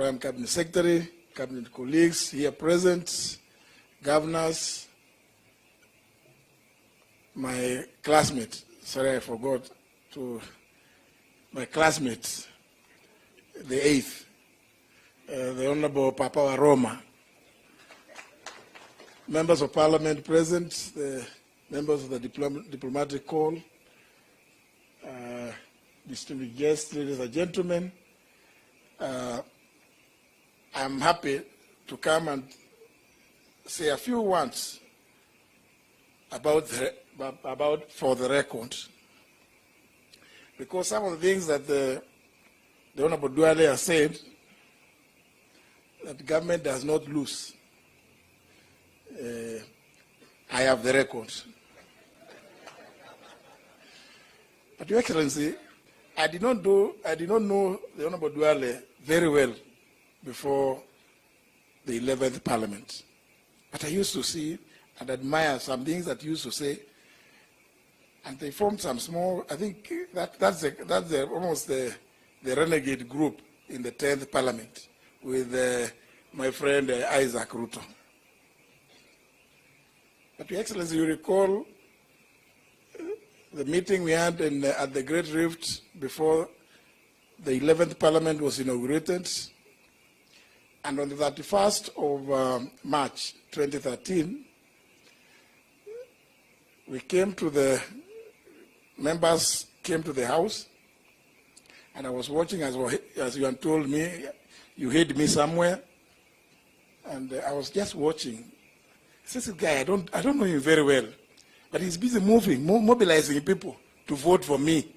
Prime Cabinet Secretary, Cabinet colleagues here present, governors, my classmate, sorry I forgot to, my classmates, the 8th, the Honorable Papa Roma, members of Parliament present, the members of the diplomatic corps, distinguished guests, ladies and gentlemen, I'm happy to come and say a few words about for the record, because some of the things that the Honorable Duale has said, that the government does not lose. I have the record. But Your Excellency, I did not know the Honorable Duale very well before the 11th Parliament. But I used to see and admire some things that he used to say, and they formed some small, I think that's almost the renegade group in the 10th Parliament with my friend Isaac Ruto. But Your Excellency, you recall the meeting we had at the Great Rift before the 11th Parliament was inaugurated, and on the 31st of March 2013, members came to the House, and I was watching as you had told me, you hid me somewhere, and I was just watching. This guy, I don't know him very well, but he's busy mobilizing people to vote for me.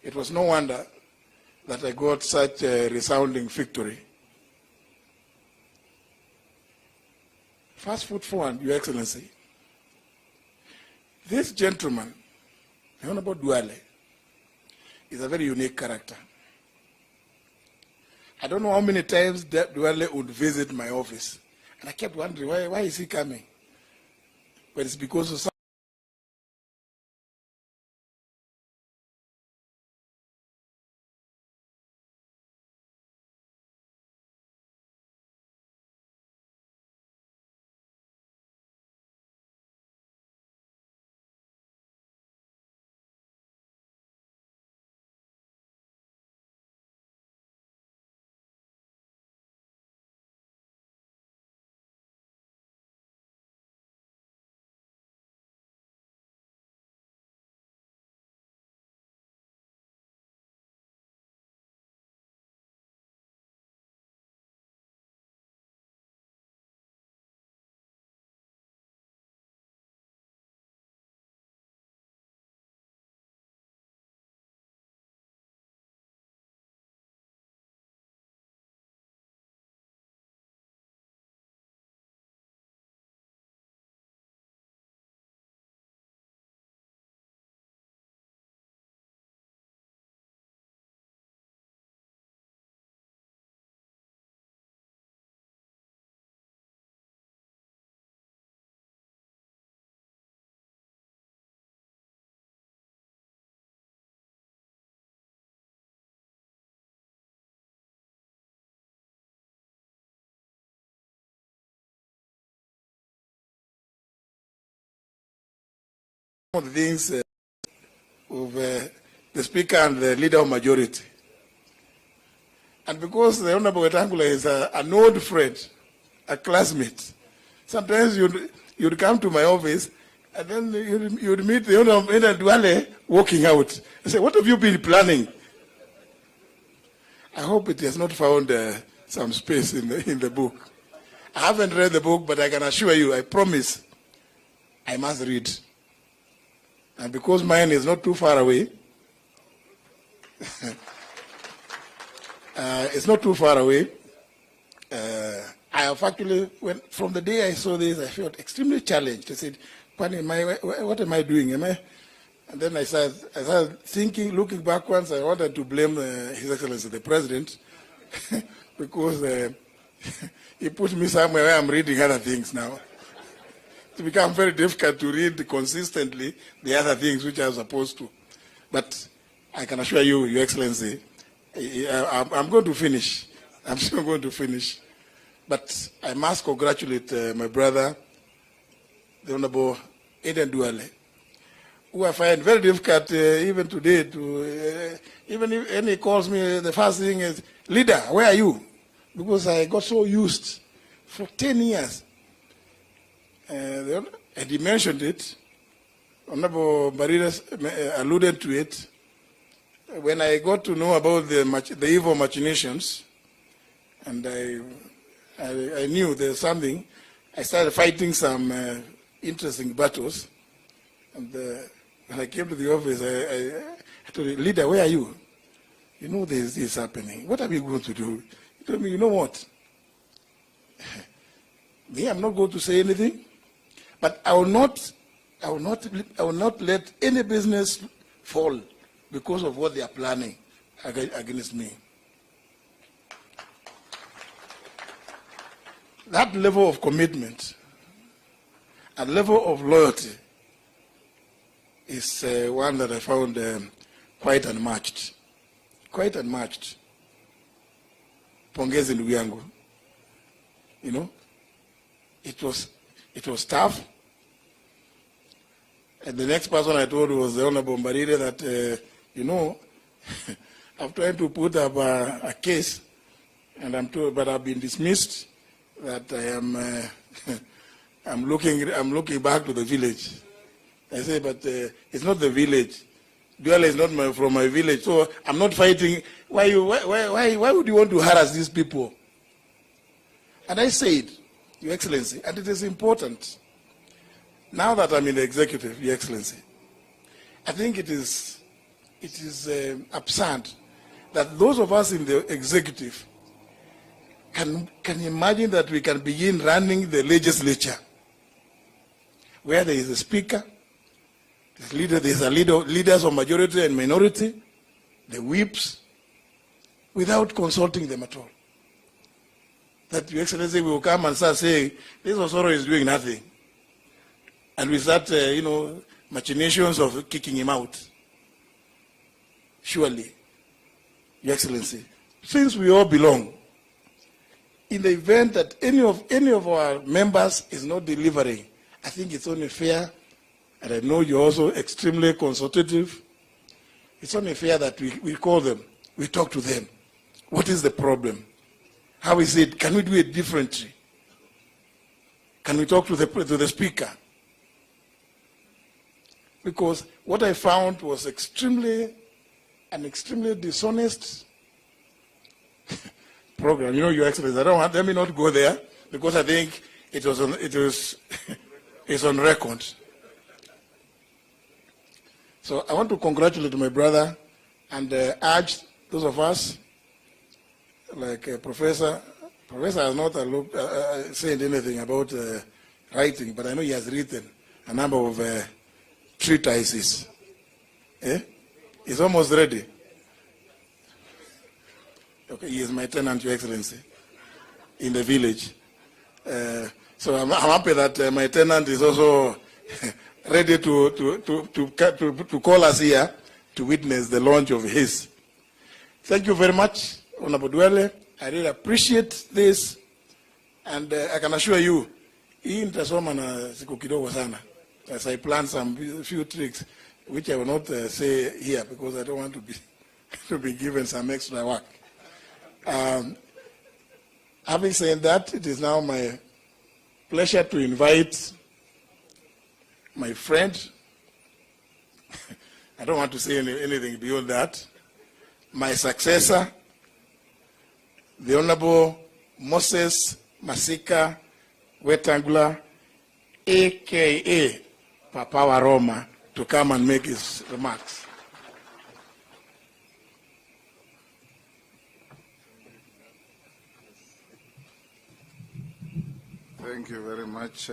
It was no wonder that I got such a resounding victory. Fast forward, Your Excellency. This gentleman, the Honorable Duale, is a very unique character. I don't know how many times Duale would visit my office. And I kept wondering, why is he coming? But it's because of some of the things of the Speaker and the Leader of Majority. And because the Honorable Wetangula is an old friend, a classmate, sometimes you'd come to my office and then you'd meet the Honorable Duale walking out. I say, what have you been planning? I hope it has not found some space in the book. I haven't read the book, but I can assure you, I promise, I must read. And because mine is not too far away, it's not too far away, I have actually, from the day I saw this, I felt extremely challenged. I said, what am I doing? And then I started thinking, looking backwards, I wanted to blame His Excellency the President because he put me somewhere where I'm reading other things now. It becomes very difficult to read consistently the other things which I was supposed to. But I can assure you, Your Excellency, I'm going to finish. I'm still going to finish. But I must congratulate my brother, the Honorable Aden Duale, who I find very difficult even today to, even if he calls me, the first thing is, leader, where are you? Because I got so used for 10 years. And he mentioned it. Honorable Maridas alluded to it. When I got to know about the evil machinations, and I knew there's something, I started fighting some interesting battles. And when I came to the office, I told the leader, where are you? You know this is happening. What are we going to do? He told me, you know what? Me, I'm not going to say anything, but I will not let any business fall because of what they are planning against me. That level of commitment and level of loyalty is one that I found quite unmatched. Quite unmatched. Pongezi ndugu yangu. You know, it was tough. And the next person I told was the Honorable Mbarire that, you know, I'm trying to put up a case, and but I've been dismissed, that I am, I'm looking back to the village. I say, but it's not the village. Duale is not from my village, so I'm not fighting. Why would you want to harass these people? And I said, Your Excellency, and it is important, now that I'm in the executive, Your Excellency, I think it is absurd that those of us in the executive can imagine that we can begin running the legislature where there is a speaker, there's leaders of majority and minority, the whips, without consulting them at all. That Your Excellency will come and start saying, this Osoro is doing nothing. And we start, you know, machinations of kicking him out. Surely, Your Excellency, since we all belong, in the event that any of our members is not delivering, I think it's only fair, and I know you're also extremely consultative, it's only fair that we call them, we talk to them. What is the problem? How is it? Can we do it differently? Can we talk to the speaker? Because what I found was an extremely dishonest program. You know, Your Excellency, let me not go there, because I think it's on record. So I want to congratulate my brother and urge those of us, like Professor has not said anything about writing, but I know he has written a number of treatises. He's almost ready. Okay, he is my tenant, Your Excellency, in the village. So I'm happy that my tenant is also ready to call us here to witness the launch of his. Thank you very much, Honorable Duale. I really appreciate this, and I can assure you, hii nitasoma na siku kidogo sana, as I plan some few tricks, which I will not say here because I don't want to be given some extra work. Having said that, it is now my pleasure to invite my friend, I don't want to say anything beyond that, my successor, the Honorable Moses Masika Wetangula, a.k.a. Papa Waroma, to come and make his remarks. Thank you very much,